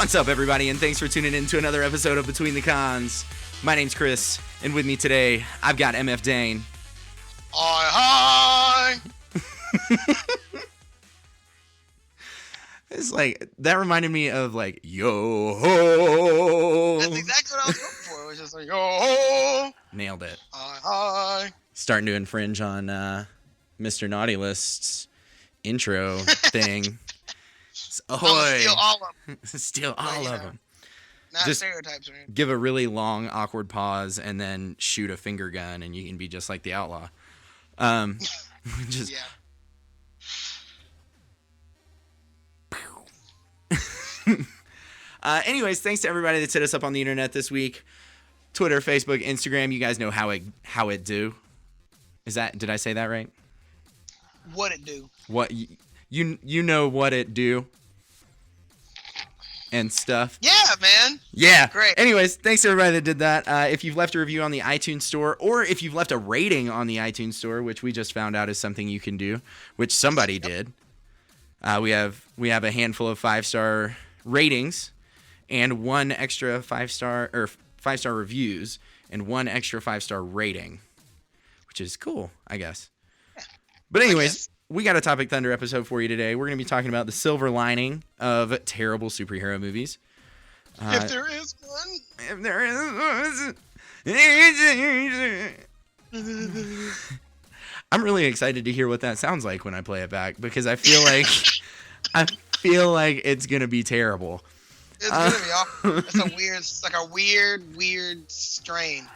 What's up, everybody, and thanks for tuning in to another episode of Between the Cons. My name's Chris, and with me today, I've got MF Dane. Hi! It's like, that reminded me of, like, yo-ho. That's exactly what I was going for. It was just like, yo-ho! Nailed it. Hi! Starting to infringe on Mr. Naughty List's intro thing. Ahoy! Steal all of them. Steal all of them. Not Just stereotypes, man. give a really long, awkward pause, and then shoot a finger gun, and you can be just like the outlaw. Just... Yeah. Anyways, thanks to everybody that's hit us up on the internet this week. Twitter, Facebook, Instagram. You guys know how it do. Did I say that right? What it do? What you know what it do and stuff. Yeah, man. Yeah. Great. Anyways, thanks to everybody that did that. If you've left a review on the iTunes store, or if you've left a rating on the iTunes store, which we just found out is something you can do, which somebody did. We have a handful of 5-star ratings and one extra 5-star reviews and one extra 5-star rating, which is cool, I guess. But anyways, we got a Topic Thunder episode for you today. We're going to be talking about the silver lining of terrible superhero movies. If there is one. If there is. I'm really excited to hear what that sounds like when I play it back, because I feel like it's going to be terrible. It's going to be awful. It's like a weird strain.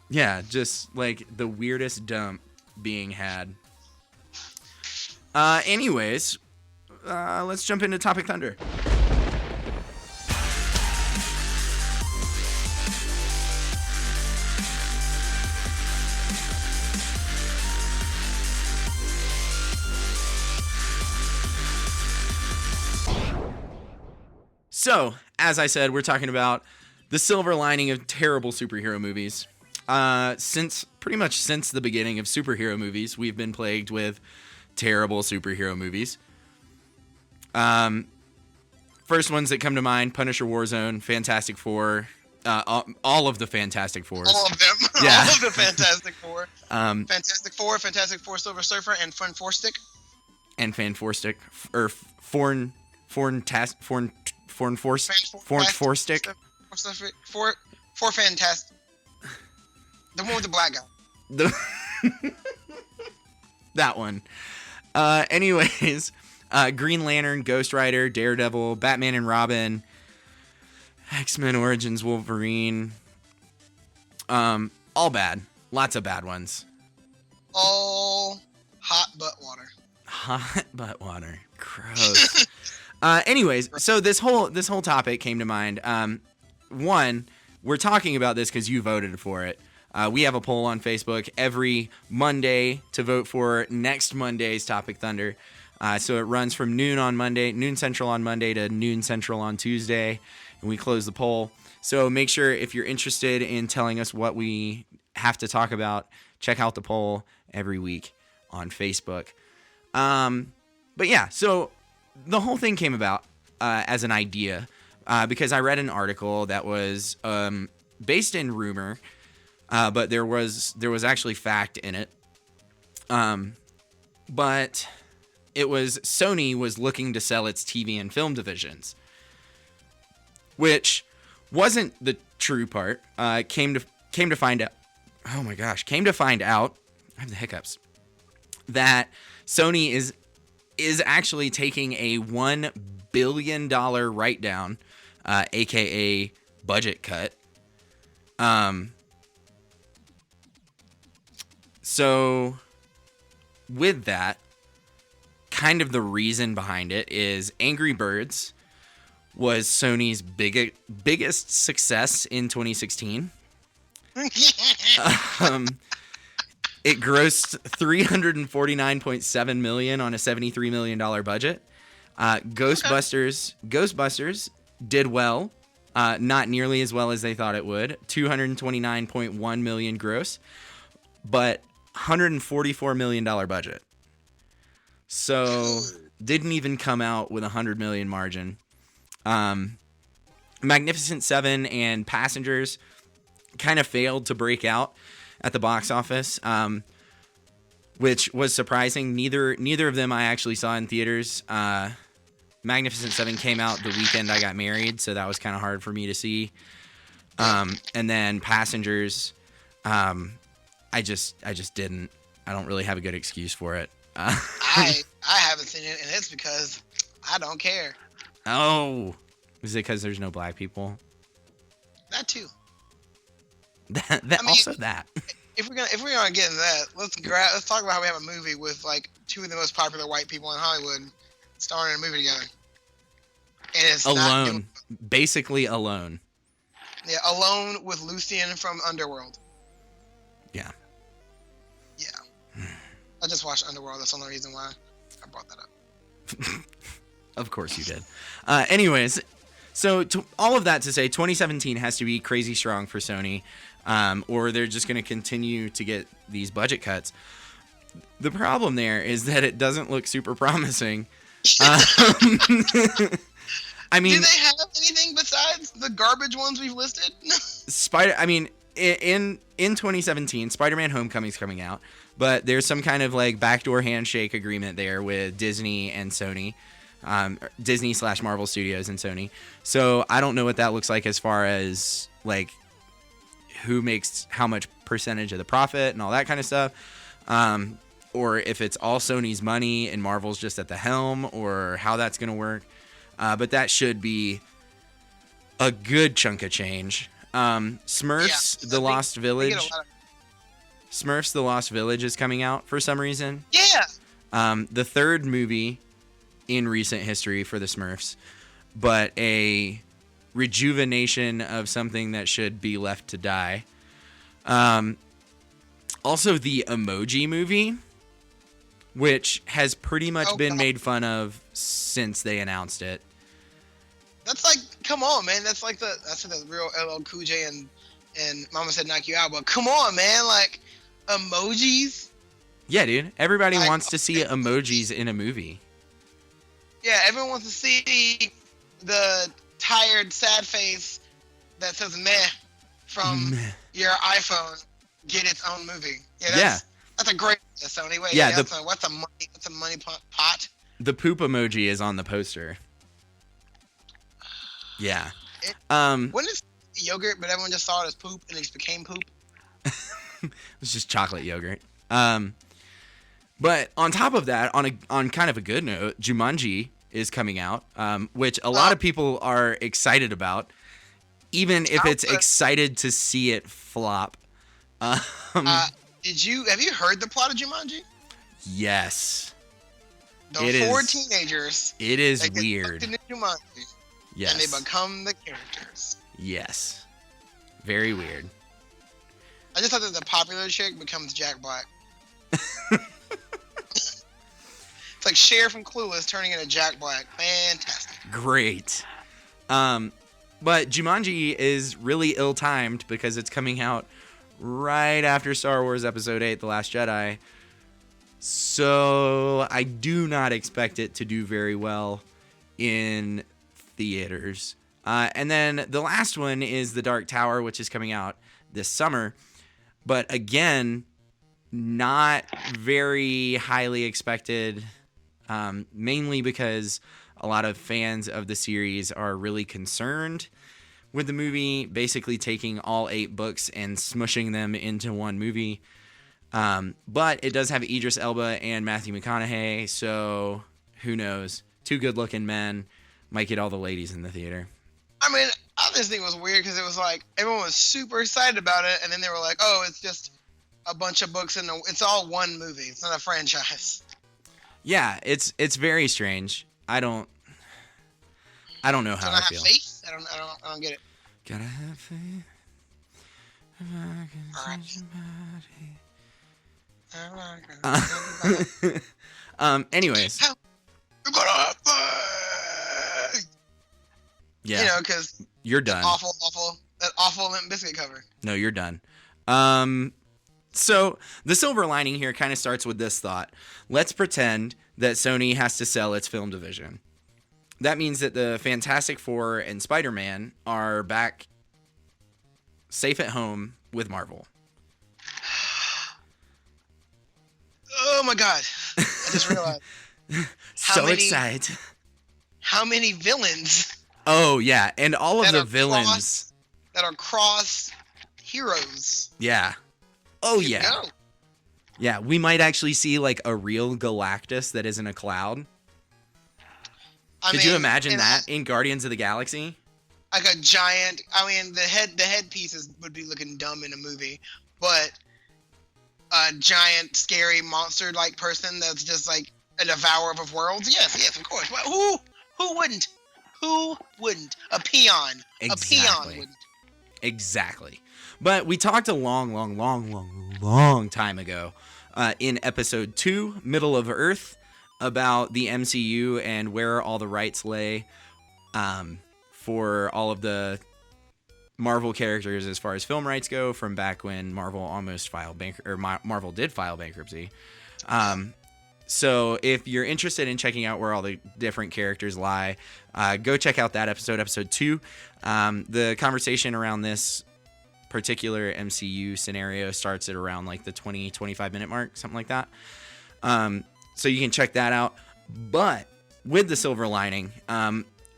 Yeah, just like the weirdest dump being had. Anyways, let's jump into Topic Thunder. So, as I said, we're talking about the silver lining of terrible superhero movies. Pretty much since the beginning of superhero movies, we've been plagued with terrible superhero movies. First ones that come to mind: Punisher, Warzone, Fantastic Four, all of the Fantastic Fours. All of them. Yeah. All of the Fantastic Four. Fantastic Four, Silver Surfer, and Fun Four Stick. And Fan Four Stick, or Foreign Four Stick. Four Fantastic. The one with the black guy. That one. Anyways, Green Lantern, Ghost Rider, Daredevil, Batman and Robin, XMen Origins Wolverine. All bad. Lots of bad ones. All hot butt water. Hot butt water. Gross. Anyways, so this whole topic came to mind. One, we're talking about this because you voted for it. We have a poll on Facebook every Monday to vote for next Monday's Topic Thunder. So it runs from noon central on Monday to noon central on Tuesday, and we close the poll. So make sure, if you're interested in telling us what we have to talk about, check out the poll every week on Facebook. But yeah, so the whole thing came about as an idea because I read an article that was based in rumor, but there was actually fact in it. But it was Sony was looking to sell its TV and film divisions, which wasn't the true part. Came to find out. Oh my gosh! Came to find out. I have the hiccups. That Sony is actually taking a $1 billion write-down, aka budget cut. So with that, kind of the reason behind it is Angry Birds was Sony's biggest success in 2016. It grossed $349.7 million on a $73 million budget. Ghostbusters did well, not nearly as well as they thought it would. $229.1 million gross, but $144 million budget. So didn't even come out with a $100 million margin. Magnificent Seven and Passengers kind of failed to break out at the box office, which was surprising. Neither of them I actually saw in theaters. Magnificent Seven came out the weekend I got married, so that was kind of hard for me to see. And then Passengers, I just didn't. I don't really have a good excuse for it. I haven't seen it, and it's because I don't care. Oh, is it because there's no black people? That too. Also that. If we're gonna get into that, let's talk about how we have a movie with like two of the most popular white people in Hollywood starring in a movie together. And it's Alone, basically alone. Yeah, Alone with Lucian from Underworld. Yeah. Yeah. I just watched Underworld. That's the only reason why I brought that up. Of course you did. Anyways, so all of that to say, 2017 has to be crazy strong for Sony, or they're just going to continue to get these budget cuts. The problem there is that it doesn't look super promising. I mean, do they have anything besides the garbage ones we've listed? In 2017, Spider-Man: Homecoming's coming out, but there's some kind of like backdoor handshake agreement there with Disney and Sony, Disney/Marvel Studios and Sony. So I don't know what that looks like as far as like who makes how much percentage of the profit and all that kind of stuff, or if it's all Sony's money and Marvel's just at the helm, or how that's going to work. But that should be a good chunk of change. Smurfs: The Lost Village. Smurfs: The Lost Village is coming out for some reason. Yeah. The third movie in recent history for the Smurfs, but a rejuvenation of something that should be left to die. Also, the Emoji Movie, which has pretty much been made fun of since they announced it. That's like, come on, man. That's like the real LL Cool J and Mama Said Knock You Out. But come on, man. Like, emojis? Yeah, dude. Everybody wants to see emojis in a movie. Yeah, everyone wants to see the tired, sad face that says meh from your iPhone get its own movie. Yeah, that's a great idea, Sony. Wait, yeah, what's a money pot? The poop emoji is on the poster. Yeah. When is yogurt, but everyone just saw it as poop and it just became poop? It's just chocolate yogurt. But on top of that, on kind of a good note, Jumanji is coming out, which a lot of people are excited about, even if it's excited to see it flop. Have you heard the plot of Jumanji? Yes. The four teenagers. It is weird. Into Jumanji, yes. And they become the characters. Yes. Very weird. I just thought that the popular chick becomes Jack Black. It's like Cher from Clueless turning into Jack Black. Fantastic. Great. But Jumanji is really ill-timed because it's coming out right after Star Wars Episode 8, The Last Jedi. So I do not expect it to do very well in theaters. And then the last one is The Dark Tower, which is coming out this summer. But again, not very highly expected, mainly because a lot of fans of the series are really concerned with the movie, basically taking all 8 books and smushing them into one movie. But it does have Idris Elba and Matthew McConaughey, so who knows? 2 good-looking men might get all the ladies in the theater. I mean, I just think it was weird because it was like everyone was super excited about it, and then they were like, "Oh, it's just a bunch of books and it's all one movie. It's not a franchise." Yeah, it's very strange. I don't know how I feel. Faith? I don't get it. Gotta have faith. Anyways. You're gonna have faith. Yeah. You know, because you're done. That awful Limp Bizkit cover. No, you're done. So the silver lining here kind of starts with this thought. Let's pretend that Sony has to sell its film division. that means that the Fantastic Four and Spider-Man are back safe at home with Marvel. Oh my god. I just realized. Excited. How many villains? Oh, yeah. And all of the villains that are cross heroes. Yeah. Oh, yeah. Go. Yeah, we might actually see like a real Galactus that isn't a cloud. Could you imagine that in Guardians of the Galaxy? Like a giant. I mean, the headpieces would be looking dumb in a movie, but a giant, scary monster-like person that's just like a devourer of worlds. Yes, of course. Who wouldn't? Who wouldn't? A peon. Exactly. A peon wouldn't. Exactly. But we talked a long time ago in episode 2, Middle of Earth, about the MCU and where all the rights lay for all of the Marvel characters as far as film rights go from back when Marvel almost filed Marvel did file bankruptcy. So if you're interested in checking out where all the different characters lie, go check out that episode 2. The conversation around this particular MCU scenario starts at around like the 20-25 minute mark, something like that. So you can check that out. But with the silver lining,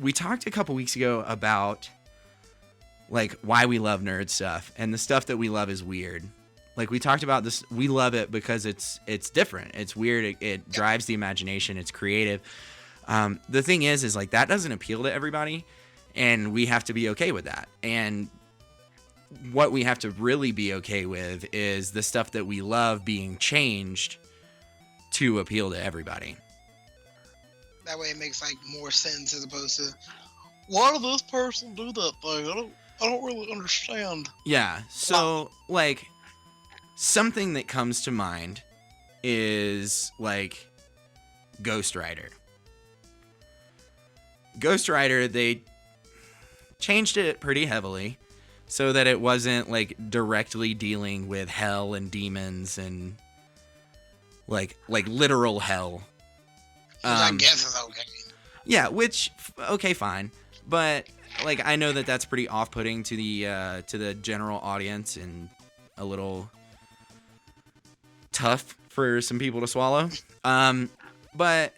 we talked a couple weeks ago about like why we love nerd stuff, and the stuff that we love is weird. Like we talked about this, we love it because it's different, it's weird, it drives the imagination, it's creative. The thing is like that doesn't appeal to everybody, and we have to be okay with that. And what we have to really be okay with is the stuff that we love being changed to appeal to everybody. That way it makes like more sense as opposed to, why did this person do that thing? I don't really understand. Yeah, so like something that comes to mind is like Ghost Rider. Ghost Rider, they changed it pretty heavily so that it wasn't like directly dealing with hell and demons and like literal hell. I guess it's okay. Yeah, which okay, fine, but like I know that that's pretty off-putting to the general audience and a little tough for some people to swallow. But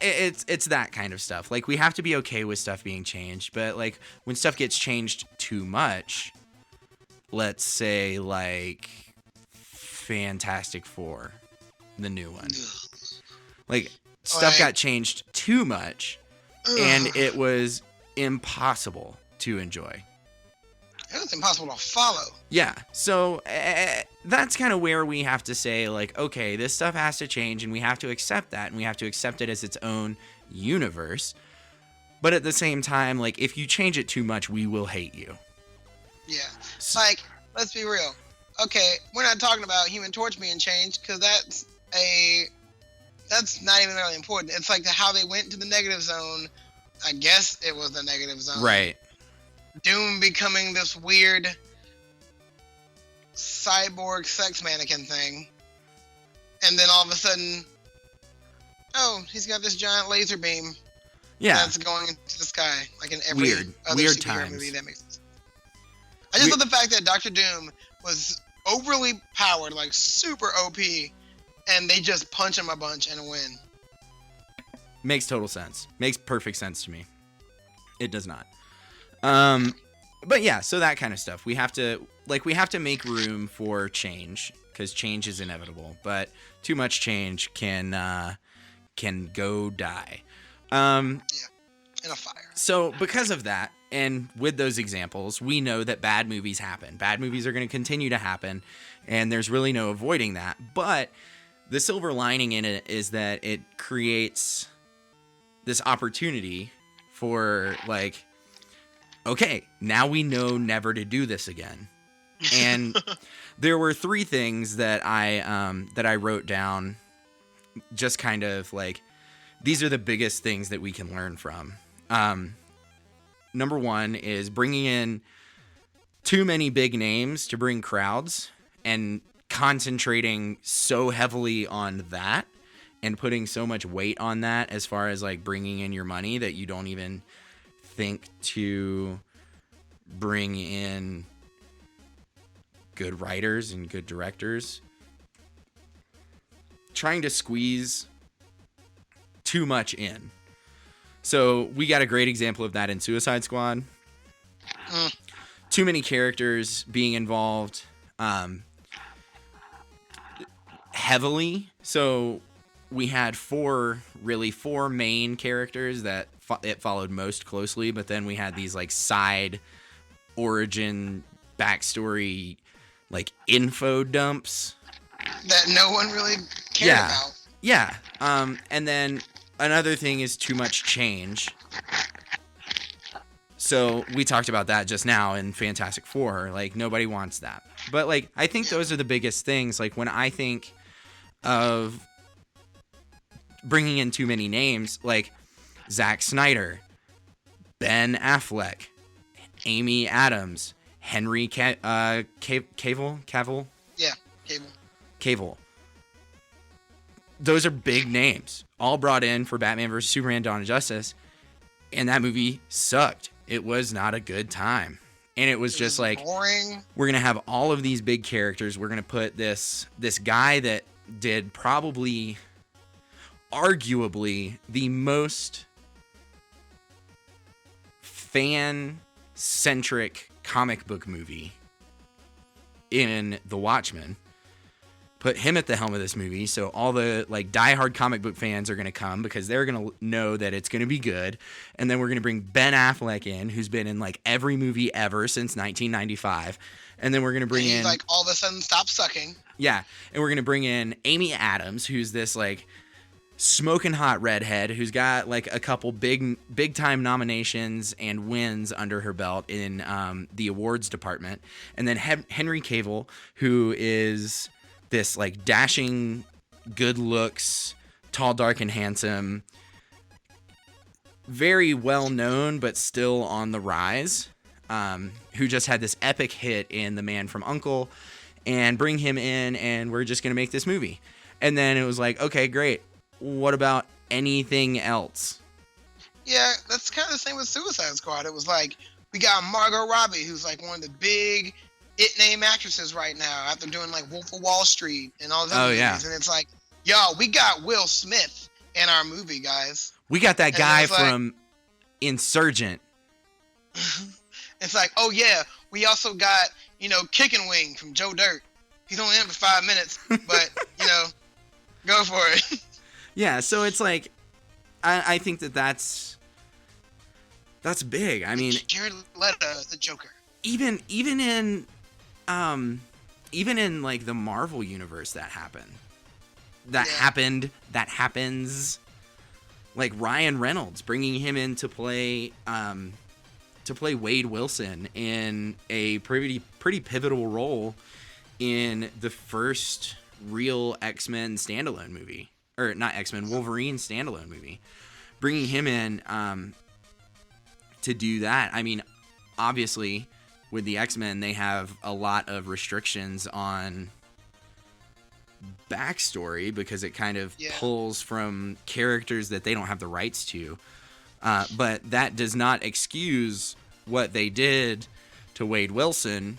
it's that kind of stuff. Like we have to be okay with stuff being changed, but like when stuff gets changed too much, let's say like Fantastic Four, the new one, like stuff got changed too much, and it was impossible to enjoy. It was impossible to follow. Yeah, so that's kind of where we have to say, like, okay, this stuff has to change, and we have to accept that, and we have to accept it as its own universe. But at the same time, like, if you change it too much, we will hate you. Yeah. Like, let's be real. Okay, we're not talking about Human Torch being changed, because that's not even really important. It's like how they went to the negative zone. I guess it was the negative zone. Right. Doom becoming this weird cyborg sex mannequin thing. And then all of a sudden, oh, he's got this giant laser beam. Yeah. That's going into the sky. Like in every other weird superhero movie. That makes sense. I just love the fact that Dr. Doom was overly powered, like super OP, and they just punch him a bunch and win. Makes total sense. Makes perfect sense to me. It does not. But yeah, so that kind of stuff. We have to make room for change, because change is inevitable, but too much change can go die. Yeah, in a fire. So because of that, and with those examples, we know that bad movies happen. Bad movies are going to continue to happen, and there's really no avoiding that. But the silver lining in it is that it creates this opportunity for like, okay, now we know never to do this again. And there were 3 things that I wrote down, just kind of like, these are the biggest things that we can learn from. Number 1 is bringing in too many big names to bring crowds, and concentrating so heavily on that and putting so much weight on that as far as like bringing in your money that you don't even think to bring in good writers and good directors. Trying to squeeze too much in. So we got a great example of that in Suicide Squad. Too many characters being involved heavily. So we had four main characters that it followed most closely, but then we had these like side origin backstory like info dumps that no one really cared about. Yeah. And then another thing is too much change. So we talked about that just now in Fantastic Four. Like, nobody wants that. But, like, I think those are the biggest things. Like, when I think of bringing in too many names, like Zack Snyder, Ben Affleck, Amy Adams, Henry Cavill? Yeah, Cavill. Those are big names, all brought in for Batman vs. Superman: Dawn of Justice, and that movie sucked. It was not a good time. And it was just like, boring. We're going to have all of these big characters. We're going to put this guy that did probably, arguably, the most fan-centric comic book movie in The Watchmen. Put him at the helm of this movie, so all the like diehard comic book fans are going to come because they're going to know that it's going to be good. And then we're going to bring Ben Affleck in, who's been in like every movie ever since 1995. And then we're going to bring in like all of a sudden stop sucking. Yeah, and we're going to bring in Amy Adams, who's this like smoking hot redhead who's got like a couple big time nominations and wins under her belt in the awards department. And then Henry Cavill, who is this like dashing, good looks, tall, dark, and handsome, very well known but still on the rise, who just had this epic hit in The Man from U.N.C.L.E. and bring him in and we're just going to make this movie. And then it was like, okay, great. What about anything else? Yeah, that's kind of the same with Suicide Squad. It was like, we got Margot Robbie, who's like one of the big it-name actresses right now after doing like Wolf of Wall Street and all those other movies. And it's like, yo, we got Will Smith in our movie, guys. We got that guy from Insurgent. It's like, oh yeah, we also got, Kickin' Wing from Joe Dirt. He's only in for 5 minutes, but, go for it. Yeah, so it's like, I think that's big. I mean, Jared Leto, the Joker. Even in like the Marvel universe, that happened. That happens. Like Ryan Reynolds, bringing him in to play Wade Wilson in a pretty pivotal role in the first real X-Men standalone movie. Or not X-Men, Wolverine standalone movie. Bringing him in to do that. I mean, obviously, with the X-Men, they have a lot of restrictions on backstory because it kind of pulls from characters that they don't have the rights to. But that does not excuse what they did to Wade Wilson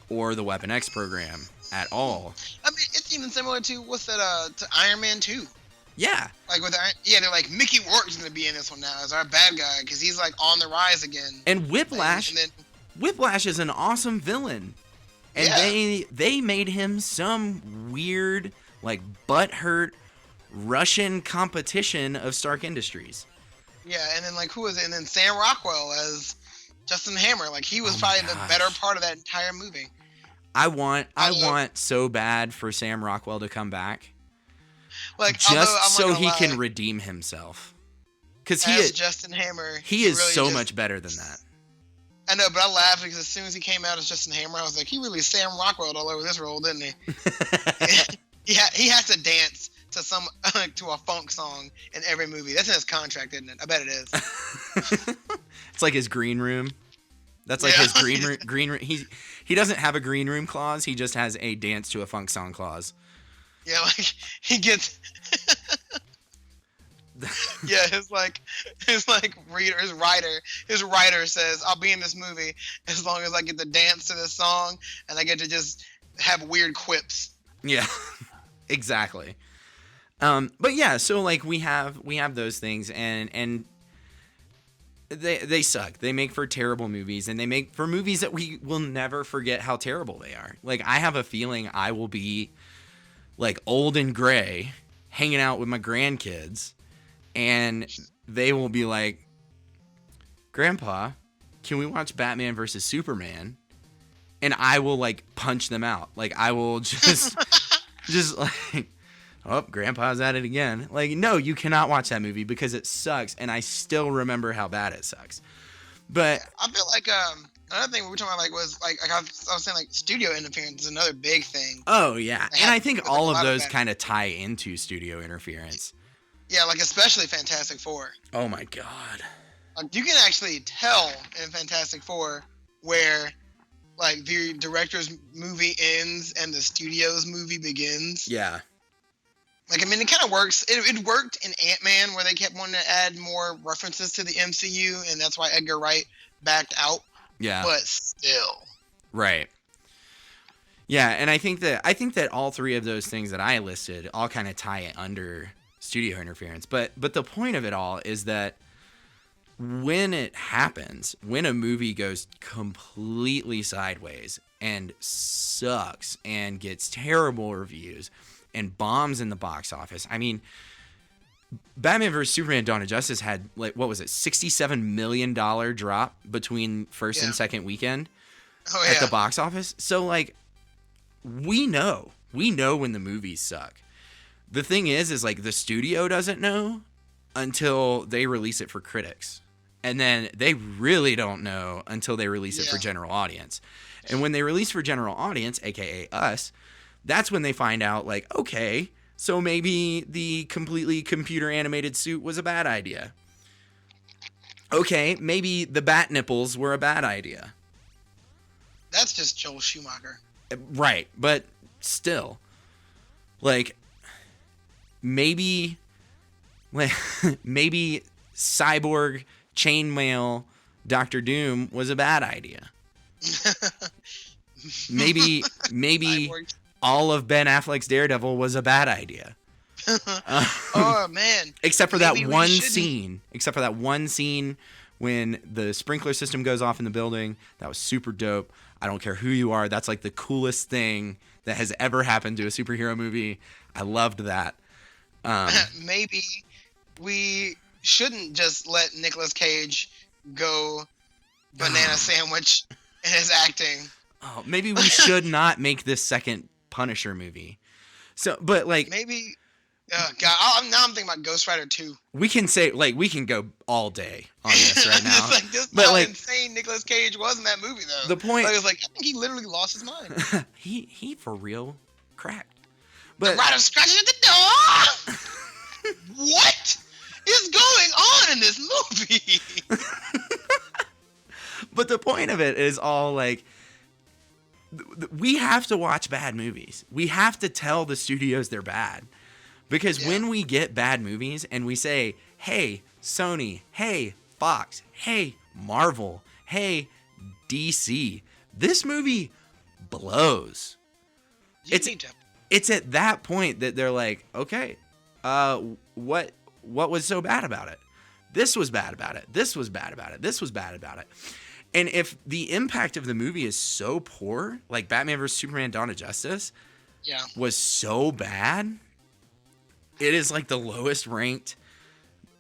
or the Weapon X program at all. I mean, it's even similar to to Iron Man 2. Yeah. Like they're like, Mickey Rourke's gonna be in this one now as our bad guy because he's like on the rise again. And Whiplash, Whiplash is an awesome villain, and they made him some weird like butthurt Russian competition of Stark Industries. Yeah, and then like who was it? And then Sam Rockwell as Justin Hammer. Like he was probably the better part of that entire movie. I want so bad for Sam Rockwell to come back. Like just so he can redeem himself. Because Justin Hammer, he is really so much better than that. I know, but I laughed because as soon as he came out as Justin Hammer, I was like, he really Sam Rockwell all over this role, didn't he? he has to dance to to a funk song in every movie. That's in his contract, isn't it? I bet it is. It's like his green room. That's like his green room. He doesn't have a green room clause. He just has a dance to a funk song clause. Yeah, like he gets Yeah, his writer says, "I'll be in this movie as long as I get to dance to this song and I get to just have weird quips." Yeah, exactly. But yeah, so like we have those things, and they suck. They make for terrible movies, and they make for movies that we will never forget how terrible they are. Like, I have a feeling I will be like old and gray, hanging out with my grandkids, and they will be like, "Grandpa, can we watch Batman versus Superman?" And I will like punch them out. Like, I will just just like, "Oh, Grandpa's at it again." Like, no, you cannot watch that movie because it sucks, and I still remember how bad it sucks. But I feel like another thing we were talking about was like I was saying, like, studio interference is another big thing. oh yeah, and I think all of those bad. kind of tie into studio interference. Yeah, like especially Fantastic Four. Oh my god. Like, you can actually tell in Fantastic Four where like the director's movie ends and the studio's movie begins. Yeah. Like, I mean, it kind of works. It worked in Ant-Man where they kept wanting to add more references to the MCU, and that's why Edgar Wright backed out. Yeah. But still. Right. Yeah, and I think that all three of those things that I listed all kind of tie it under studio interference. But the point of it all is that when it happens, when a movie goes completely sideways and sucks and gets terrible reviews and bombs in the box office. I mean, Batman vs. Superman Dawn of Justice had, like, what was it, $67 million drop between first and second weekend at the box office. So, like, we know when the movies suck. The thing is like, the studio doesn't know until they release it for critics. And then they really don't know until they release it for general audience. And when they release for general audience, aka us, that's when they find out, like, okay, so maybe the completely computer animated suit was a bad idea. Okay, maybe the bat nipples were a bad idea. That's just Joel Schumacher. Right, but still, like, maybe Cyborg Chainmail Doctor Doom was a bad idea. Maybe all of Ben Affleck's Daredevil was a bad idea. Oh man! Except for that one scene. Except for that one scene when the sprinkler system goes off in the building. That was super dope. I don't care who you are. That's like the coolest thing that has ever happened to a superhero movie. I loved that. Maybe we shouldn't just let Nicolas Cage go banana sandwich in his acting. Oh, maybe we should not make this second Punisher movie. So, but like, maybe, God, now I'm thinking about Ghost Rider 2. We can say, like, we can go all day on this right now. This but how like, insane Nicolas Cage was in that movie, though. The point, like, it was like, I think he literally lost his mind. he for real cracked. But the rider scratching at the door. What is going on in this movie? But the point of it is all like, we have to watch bad movies. We have to tell the studios they're bad. Because when we get bad movies and we say, hey, Sony, hey, Fox, hey, Marvel, hey, DC, this movie blows. It's at that point that they're like, okay, what was so bad about it? This was bad about it. This was bad about it. This was bad about it. And if the impact of the movie is so poor, like Batman vs. Superman Dawn of Justice was so bad, it is like the lowest ranked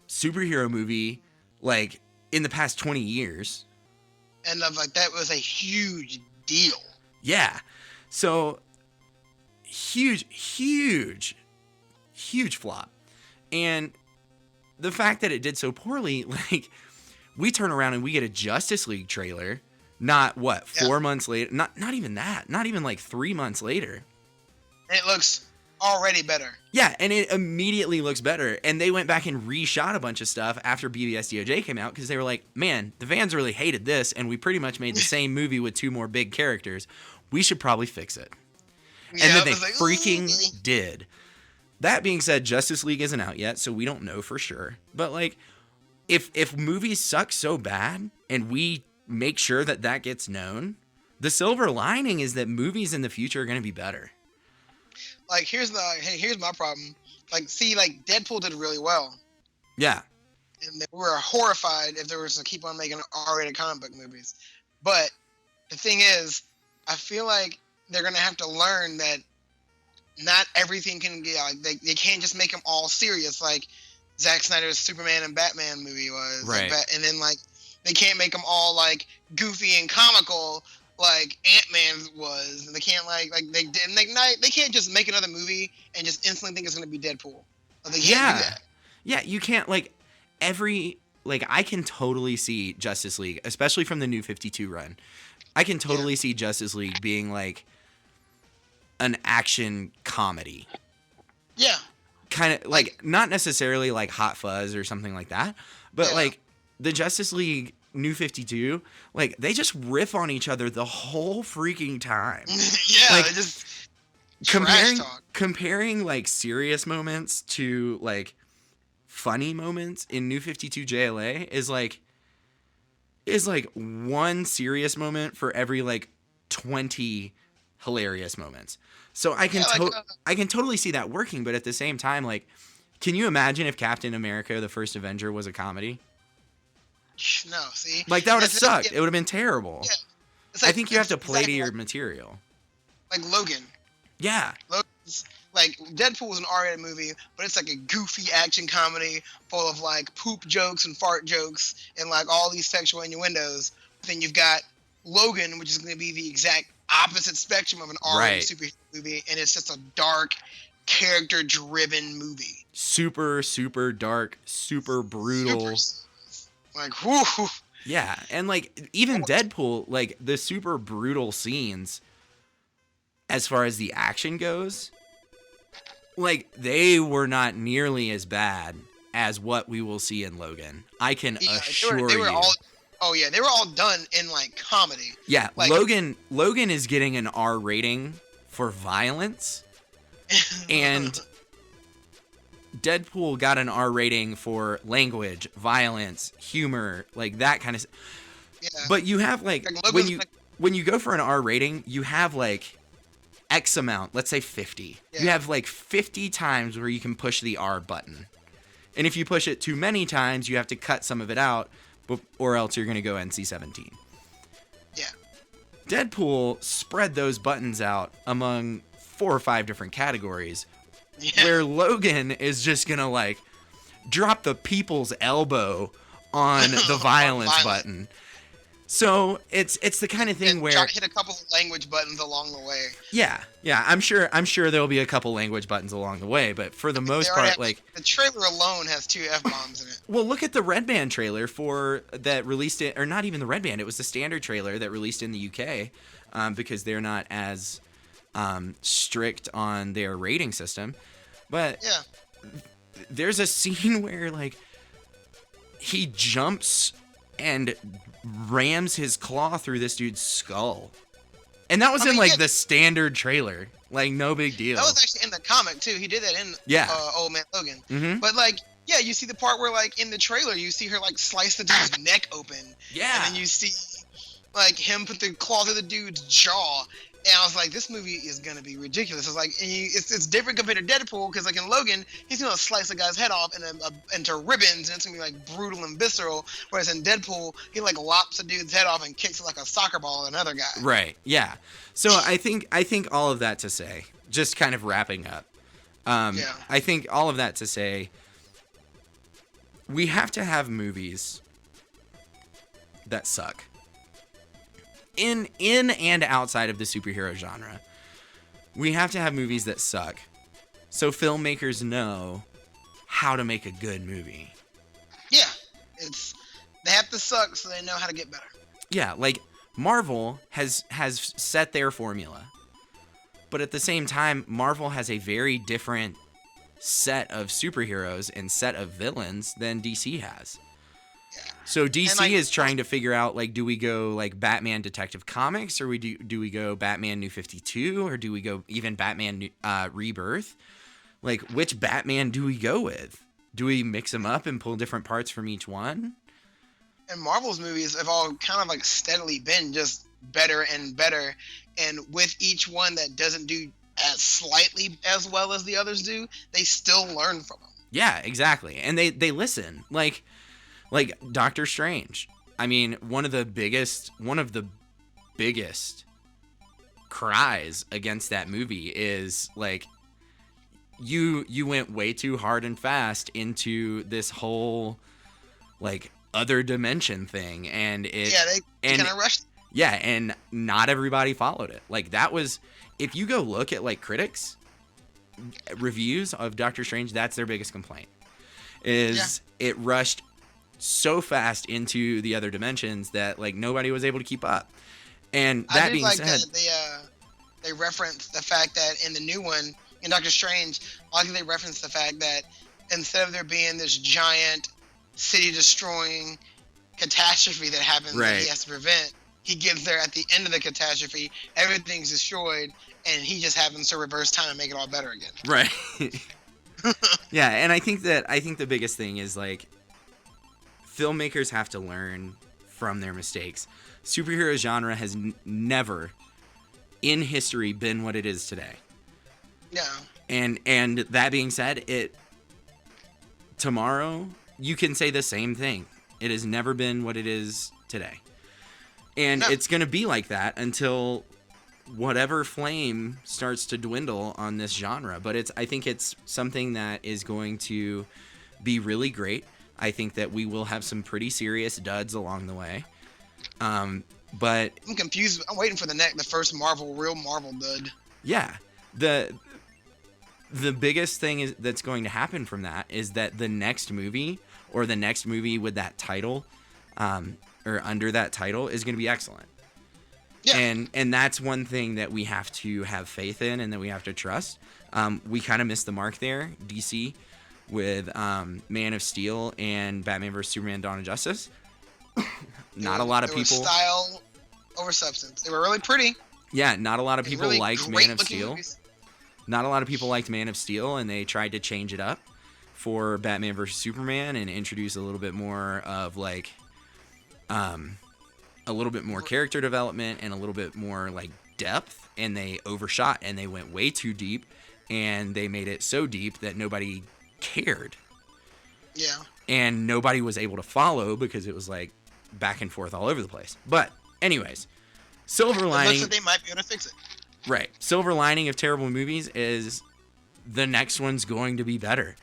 superhero movie like in the past 20 years. And like, that was a huge deal. Yeah. So huge flop. And the fact that it did so poorly, like, we turn around and we get a Justice League trailer, not 4 months later, not even that, not even like 3 months later. And it looks already better. Yeah, and it immediately looks better. And they went back and reshot a bunch of stuff after BVS DOJ came out because they were like, man, the fans really hated this, and we pretty much made the same movie with 2 more big characters. We should probably fix it. And then they freaking did. That being said, Justice League isn't out yet, so we don't know for sure. But like, if movies suck so bad and we make sure that gets known, the silver lining is that movies in the future are going to be better. Like, here's my problem. Like, see, like, Deadpool did really well. Yeah. And we were horrified if there was to keep on making R-rated comic book movies. But the thing is, I feel like they're going to have to learn that not everything can get, like, they can't just make them all serious, like Zack Snyder's Superman and Batman movie was. Right. Like, and then, like, they can't make them all, like, goofy and comical like Ant-Man was. And they can't, they can't just make another movie and just instantly think it's going to be Deadpool. Like, they can't do that. Yeah, you can't, like, I can totally see Justice League, especially from the New 52 run. I can totally see Justice League being, like, an action comedy. Yeah. Kind of, like, not necessarily, like, Hot Fuzz or something like that, but, like, the Justice League New 52, like, they just riff on each other the whole freaking time. Yeah, like, they just comparing, like, serious moments to, like, funny moments in New 52 JLA is like one serious moment for every, like, 20 hilarious moments. So I can totally see that working, but at the same time, like, can you imagine if Captain America: The First Avenger was a comedy? No, see? Like, that would have sucked. It would have been terrible. Yeah. Like, I think you have to play to your material. Like Logan. Yeah. Logan's, like, Deadpool was an R-rated movie, but it's like a goofy action comedy full of, like, poop jokes and fart jokes and, like, all these sexual innuendos. Then you've got Logan, which is going to be the exact opposite spectrum of an R-rated superhero movie, and it's just a dark, character-driven movie. Super, super dark, super brutal. Like, whoo. Yeah, and, like, even Deadpool, like, the super brutal scenes, as far as the action goes, like, they were not nearly as bad as what we will see in Logan. I can assure you. They were all done in, like, comedy. Yeah, like, Logan is getting an R rating for violence, and Deadpool got an R rating for language, violence, humor, like, that kind of. Yeah. But you have, like, when you go for an R rating, you have, like, X amount, let's say 50. Yeah. You have, like, 50 times where you can push the R button. And if you push it too many times, you have to cut some of it out, or else you're going to go NC-17. Yeah. Deadpool spread those buttons out among 4 or 5 different categories, where Logan is just going to, like, drop the people's elbow on the violence button. So it's the kind of thing where hit a couple of language buttons along the way. Yeah. I'm sure there'll be a couple language buttons along the way, but for the most part, like, the trailer alone has 2 F-bombs in it. Well, look at the Red Band trailer that released it, or not even the Red Band. It was the standard trailer that released in the UK, because they're not as strict on their rating system. But there's a scene where, like, he jumps and rams his claw through this dude's skull. And that was in the standard trailer. Like, no big deal. That was actually in the comic, too. He did that in Old Man Logan. Mm-hmm. But, like, yeah, you see the part where, like, in the trailer, you see her, like, slice the dude's neck open. Yeah. And then you see, like, him put the claw through the dude's jaw. And I was like, this movie is going to be ridiculous. It's like, it's different compared to Deadpool, because, like, in Logan, he's going to slice a guy's head off into ribbons, and it's going to be, like, brutal and visceral. Whereas in Deadpool, he, like, lops a dude's head off and kicks it like a soccer ball at another guy. Right, yeah. So I think all of that to say, just kind of wrapping up, I think all of that to say, we have to have movies that suck. In and outside of the superhero genre, we have to have movies that suck, so filmmakers know how to make a good movie. Yeah, they have to suck so they know how to get better. Yeah, like Marvel has set their formula, but at the same time, Marvel has a very different set of superheroes and set of villains than DC has. So DC is trying to figure out, like, do we go, like, Batman Detective Comics, or do we go Batman New 52, or do we go even Batman Rebirth? like, which Batman do we go with? Do we mix them up and pull different parts from each one? And Marvel's movies have all kind of like steadily been just better and better. And with each one that doesn't do as slightly as well as the others do, they still learn from them. Yeah, exactly. And they listen. Like Doctor Strange. I mean, one of the biggest cries against that movie is like, you went way too hard and fast into this whole like other dimension thing, and they kind of rushed. Yeah, and not everybody followed it. Like, that was, if you go look at like critics reviews of Doctor Strange, that's their biggest complaint, is it rushed so fast into the other dimensions that like nobody was able to keep up. And that being said, they referenced the fact that in the new one, in Doctor Strange, I think they referenced the fact that instead of there being this giant city-destroying catastrophe that happens that he has to prevent, he gets there at the end of the catastrophe, everything's destroyed, and he just happens to reverse time and make it all better again. Right. Yeah, and I think the biggest thing is like, filmmakers have to learn from their mistakes. Superhero genre has never in history been what it is today. Yeah. And that being said, tomorrow you can say the same thing. It has never been what it is today. And it's going to be like that until whatever flame starts to dwindle on this genre. But I think it's something that is going to be really great. I think that we will have some pretty serious duds along the way. But I'm confused. I'm waiting for the first real Marvel dud. Yeah. The biggest thing that's going to happen from that is that the next movie with that title, or under that title, is going to be excellent. Yeah. And that's one thing that we have to have faith in and that we have to trust. We kind of missed the mark there, DC, with Man of Steel and Batman vs. Superman: Dawn of Justice. Not a lot of people. Style over substance. They were really pretty. Yeah, not a lot of people really liked Man of Steel. Movies. Not a lot of people liked Man of Steel, and they tried to change it up for Batman vs. Superman and introduce a little bit more of like, a little bit more character development and a little bit more like depth. And they overshot and they went way too deep, and they made it so deep that nobody cared. Yeah. And nobody was able to follow because it was like back and forth all over the place. But anyways, silver lining. It looks like they might be able to fix it. Right. Silver lining of terrible movies is the next one's going to be better.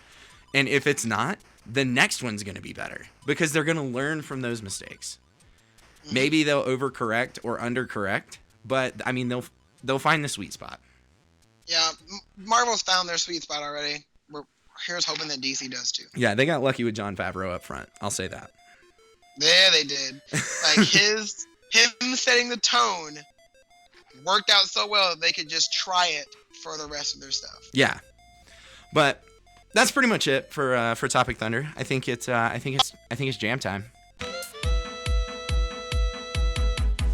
And if it's not, the next one's going to be better because they're going to learn from those mistakes. Mm-hmm. Maybe they'll overcorrect or undercorrect, but I mean, they'll find the sweet spot. Yeah. Marvel's found their sweet spot already. Here's hoping that DC does too. Yeah, they got lucky with Jon Favreau up front. I'll say that. Yeah, they did. Like him setting the tone worked out so well that they could just try it for the rest of their stuff. Yeah, but that's pretty much it for Topic Thunder. I think it's jam time.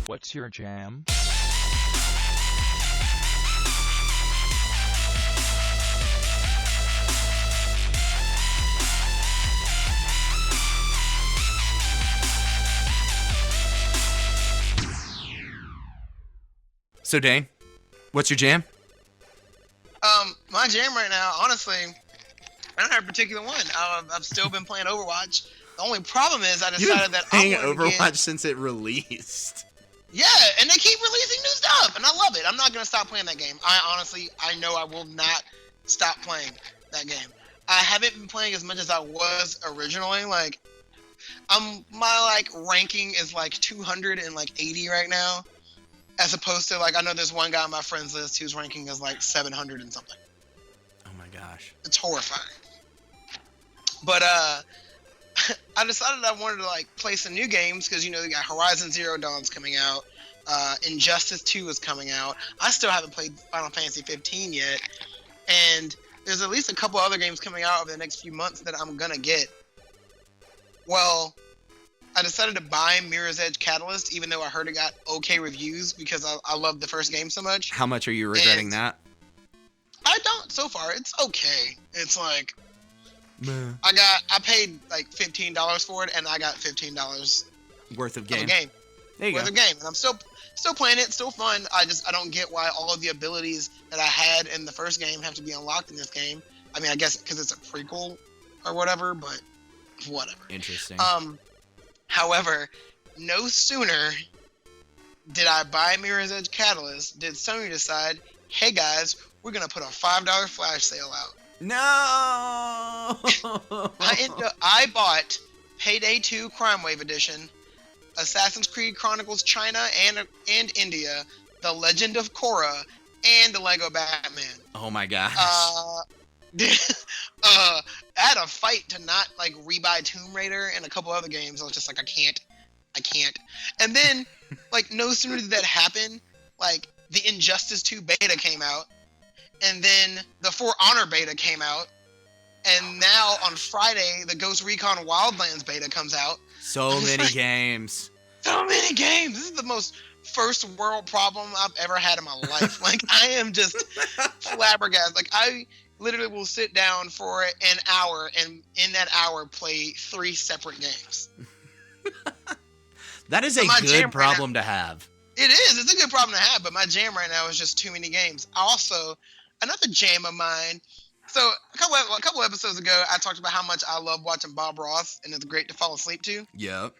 What's your jam? So Dane, what's your jam? My jam right now, honestly, I don't have a particular one. I've still been playing Overwatch. The only problem is I decided that I'm playing Overwatch since it released. Yeah, and they keep releasing new stuff, and I love it. I'm not gonna stop playing that game. I know I will not stop playing that game. I haven't been playing as much as I was originally. Like, my ranking is like 280 right now. As opposed to, I know there's one guy on my friends list whose ranking is 700 and something. Oh my gosh. It's horrifying. But I decided I wanted to play some new games because, they got Horizon Zero Dawn's coming out. Injustice 2 is coming out. I still haven't played Final Fantasy 15 yet. And there's at least a couple other games coming out over the next few months that I'm going to get. Well, I decided to buy Mirror's Edge Catalyst, even though I heard it got okay reviews because I love the first game so much. How much are you regretting that? I don't. so far it's okay. It's like Meh. I paid like $15 for it, and I got $15 Worth of of game. a game There you worth go. of game, and I'm still playing it, still fun. I don't get why all of the abilities that I had in the first game have to be unlocked in this game. I mean, I guess because it's a prequel or whatever, but whatever. Interesting. However, no sooner did I buy Mirror's Edge Catalyst did Sony decide, hey guys, we're gonna put a $5 flash sale out. No. I bought Payday 2 Crime Wave Edition, Assassin's Creed Chronicles China and India, The Legend of Korra, and the Lego Batman. Oh my gosh. I had a fight to not like rebuy Tomb Raider and a couple other games. I was just like, I can't. And then, like, no sooner did that happen, like the Injustice 2 beta came out, and then the For Honor beta came out, and now on Friday the Ghost Recon Wildlands beta comes out. So many games. So many games. This is the most first world problem I've ever had in my life. Like, I am just flabbergasted. Like, I literally will sit down for an hour and in that hour play 3 separate games. That is a good problem to have. It is. It's a good problem to have, but my jam right now is just too many games. Also, another jam of mine. So a couple episodes ago, I talked about how much I love watching Bob Ross, and it's great to fall asleep to. Yep.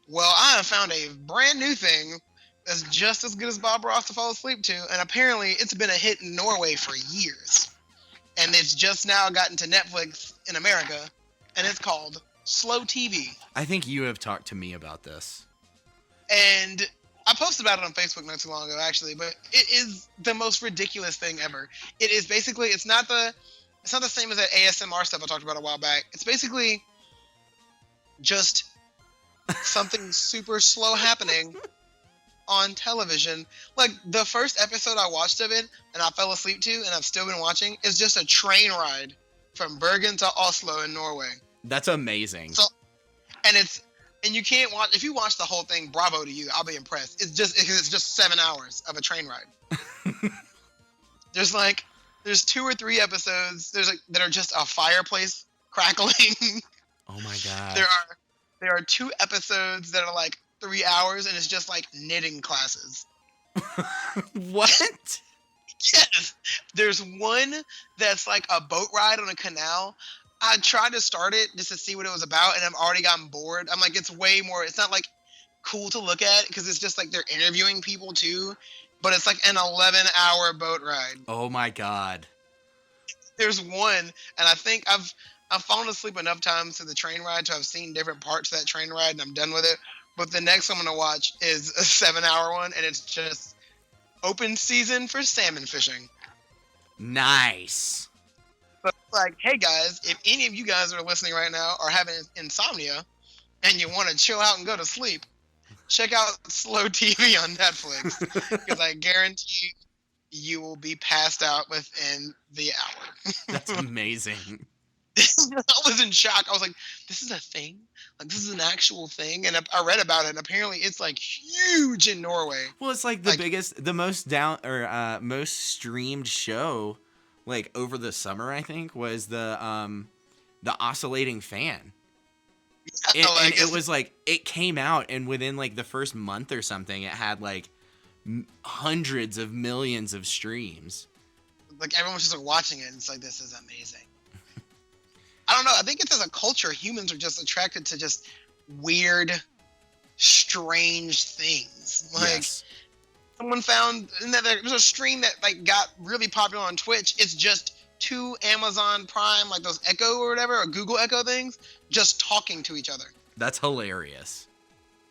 Well, I have found a brand new thing that's just as good as Bob Ross to fall asleep to, and apparently it's been a hit in Norway for years. And it's just now gotten to Netflix in America, and it's called Slow TV. I think you have talked to me about this. And I posted about it on Facebook not too long ago, actually, but it is the most ridiculous thing ever. It is basically, it's not the same as that ASMR stuff I talked about a while back. It's basically just something super slow happening on television. Like, the first episode I watched of it, and I fell asleep to, and I've still been watching, is just a train ride from Bergen to Oslo in Norway. That's amazing. So, and you can't watch, if you watch the whole thing, bravo to you, I'll be impressed. It's just 7 hours of a train ride. There's 2 or 3 episodes that are just a fireplace crackling. Oh my god. There are 2 episodes that are like 3 hours, and it's just like knitting classes. What? Yes. There's one that's like a boat ride on a canal. I tried to start it just to see what it was about, and I've already gotten bored. I'm like, it's not like cool to look at because it's just like they're interviewing people too, but it's like an 11-hour boat ride. Oh my god. There's one, and I think I've fallen asleep enough times to the train ride to have seen different parts of that train ride, and I'm done with it. But the next one I'm gonna watch is a 7-hour one, and it's just open season for salmon fishing. Nice. But like, hey guys, if any of you guys are listening right now are having insomnia and you want to chill out and go to sleep, check out Slow TV on Netflix, because I guarantee you will be passed out within the hour. That's amazing. I was in shock. I was like, this is a thing? Like, this is an actual thing? And I read about it, and apparently it's like huge in Norway. Well, it's like the most streamed show like over the summer, I think, was the oscillating fan. Yeah, And it was like, it came out, and within like the first month or something, it had like hundreds of millions of streams. Like, everyone was just like watching it, and it's like, this is amazing. I don't know. I think it's as a culture, humans are just attracted to just weird, strange things. Like, Yes. someone found, and there's a stream that like got really popular on Twitch. It's just 2 Amazon Prime, like those Echo or whatever, or Google Echo things, just talking to each other. That's hilarious.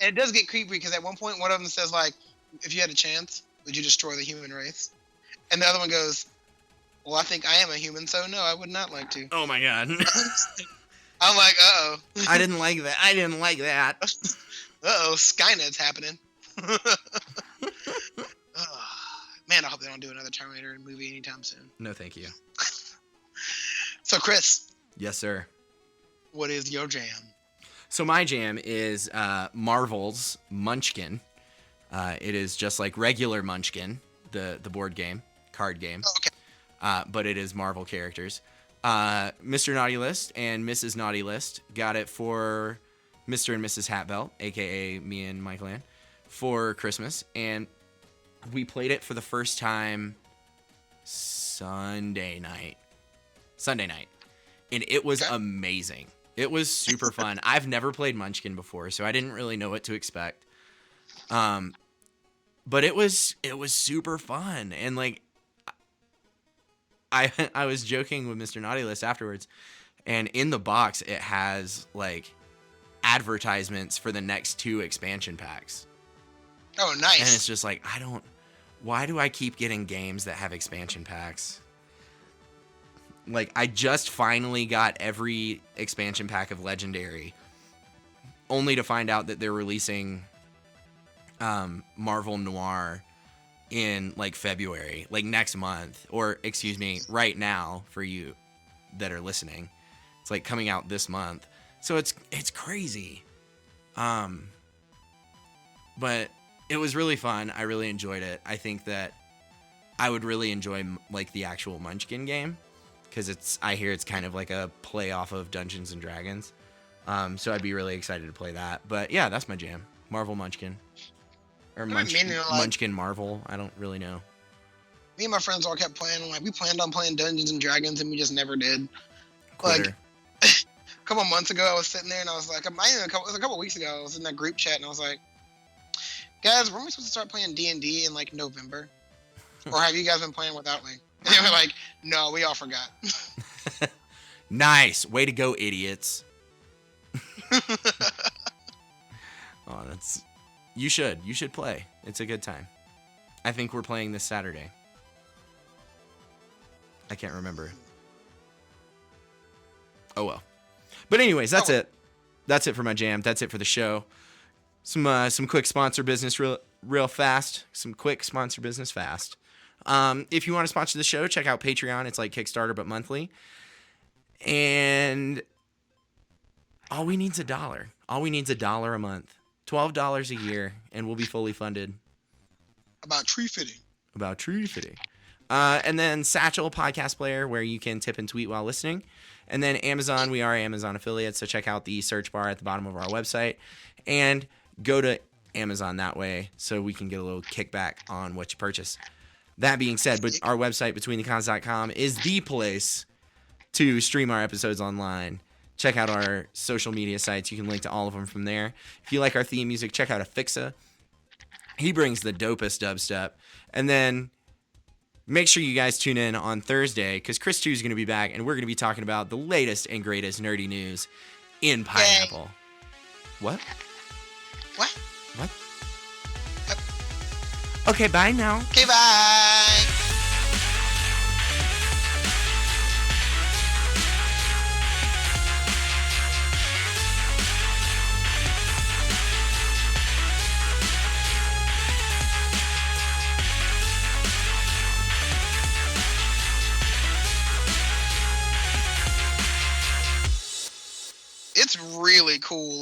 And it does get creepy because at one point one of them says like, if you had a chance, would you destroy the human race? And the other one goes, well, I think I am a human, so no, I would not like to. Oh my god. I'm like, uh-oh. I didn't like that. Uh-oh, Skynet's happening. Man, I hope they don't do another Terminator movie anytime soon. No, thank you. So, Chris, Yes, sir. what is your jam? So my jam is Marvel's Munchkin. It is just like regular Munchkin, the board game, card game. Oh, okay. but it is Marvel characters. Mr. Naughty List and Mrs. Naughty List got it for Mr. and Mrs. Hatbelt, aka me and Michael Ann, for Christmas, and we played it for the first time Sunday night, and it was amazing. It was super fun. I've never played Munchkin before, so I didn't really know what to expect. But it was super fun, and like I was joking with Mr. Naughty List afterwards, and in the box it has like advertisements for the next 2 expansion packs. Oh, nice. And it's just like, why do I keep getting games that have expansion packs? Like, I just finally got every expansion pack of Legendary, only to find out that they're releasing Marvel Noir in like February, like next month, or excuse me, right now for you that are listening. It's like coming out this month. So it's crazy. But it was really fun. I really enjoyed it. I think that I would really enjoy like the actual Munchkin game, because I hear it's kind of like a play off of Dungeons and Dragons. So I'd be really excited to play that. But yeah, that's my jam. Marvel Munchkin. Or Munchkin Marvel. I don't really know. Me and my friends all kept playing. Like, we planned on playing Dungeons and Dragons, and we just never did. Quitter. Like, a couple months ago, I was sitting there, and I was like, it was a couple weeks ago, I was in that group chat, and I was like, guys, weren't we supposed to start playing D&D in like November? Or have you guys been playing without me? And they were like, no, we all forgot. Nice. Way to go, idiots. Oh, you should play. It's a good time. I think we're playing this Saturday. I can't remember. Oh well. But anyways, that's it. That's it for my jam. That's it for the show. Some quick sponsor business real fast. Some quick sponsor business fast. If you want to sponsor the show, check out Patreon. It's like Kickstarter but monthly. And all we need is $1. All we need is $1 a month. $12 a year, and we'll be fully funded. About tree fitting. And then Satchel Podcast Player, where you can tip and tweet while listening. And then Amazon, we are Amazon affiliates, so check out the search bar at the bottom of our website. And go to Amazon that way so we can get a little kickback on what you purchase. That being said, but our website, betweenthecons.com, is the place to stream our episodes online. Check out our social media sites. You can link to all of them from there. If you like our theme music, check out Afixa. He brings the dopest dubstep. And then make sure you guys tune in on Thursday, because Chris 2 is going to be back, and we're going to be talking about the latest and greatest nerdy news in Pineapple. Yay. What? What? Okay, bye now. Okay, bye. It's really cool.